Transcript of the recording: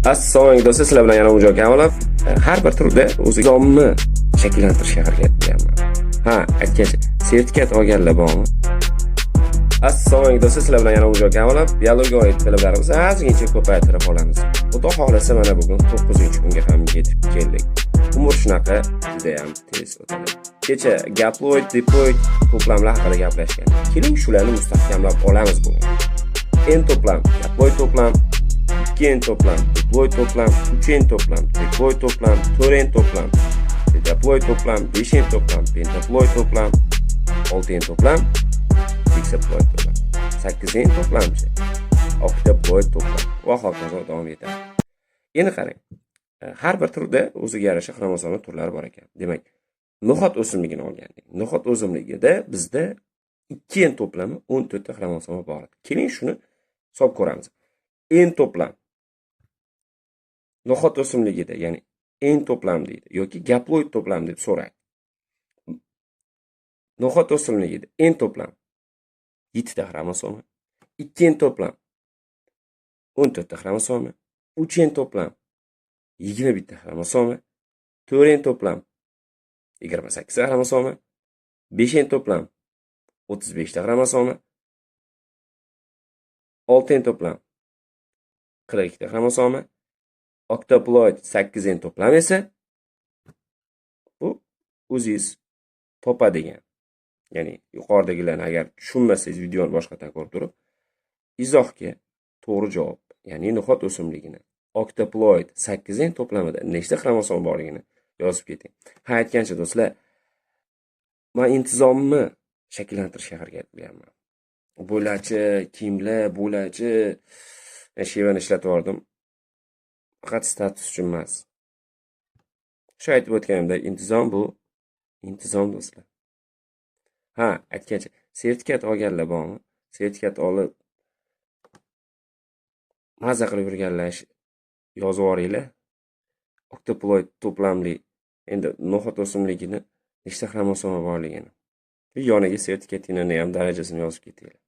Assalomu alaykum do'stlar, sizlar bilan yana Mujoka Avolov. Har bir turda o'ziga nomni shakllantirishga harakat qilyapman. Ha, aytgancha, sertifikat olganlar bormi? Assalomu alaykum do'stlar, sizlar bilan yana Mujoka Avolov. Biologiya oid bilimlarimizni ozgincha ko'paytirib olamiz. Xudo xolasa mana bugun 9-kunga ham yetib keldik. Umr shunaqa juda ham tez o'tadi. Kecha gaploid, diploid to'plamlar haqida gaplashgan. Keling shularni mustahkamlab olamiz bugun. En to'plam, gaploid to'plam, 2 to'plam, diploid to'plam, 3 to'plam, triploid to'plam, 4 to'plam, tetaploid to'plam, 5 to'plam, pentaploid to'plam, 6 to'plam, hexaploid to'plam, 8 to'plamchi, oktaploid to'plam va hokazo davom etadi. Endi qarang. Har bir turda o'ziga yarasha xromosoma turlari bor ekan. Demak, no'xat o'simligini olgandik. No'xat o'simligida bizda 2 to'plami 14 ta xromosoma bor. Keling shuni hisob ko'ramiz. En to'plam no'xat o'simligida, ya'ni en to'plam deydi yoki gaploid to'plam deb so'raydi. No'xat o'simligida en to'plam 7 ta xromosoma, 2 to'plam 14 ta xromosoma, 3 to'plam 21 ta xromosoma, 4 to'plam 28 ta xromosoma, 5 to'plam 35 ta xromosoma, 6 to'plam 42 ta xromosoma, oktaploid 8 to'plam esa bu o'zingiz topadigan. Ya'ni yuqoridagilarni agar tushunmasangiz videoni boshqatdan ko'rib turib, izohga to'g'ri javob, ya'ni no'xat o'simligini oktaploid 8 to'plamida nechta xromosom borligini yozib keting. Ha, aytgancha do'stlar, men intizomni shakllantirishga harakat qilyapman. Bo'lachi, kiyimlar, bo'lachi shevani ishlatib yordim. Faqat status uchun emas. Shu aytib o'tganimdek, intizom bu intizom do'stlar. Ha, aytgancha, sertifikat olganlar bormi? Sertifikat olib maza qilib yurganlar yozib yuboringlar. Oktaploid to'plamli, endi no'xat o'simligini nechta xromosoma borligini. Yoniga sertifikatinglarni ham darajasini yozib ketinglar.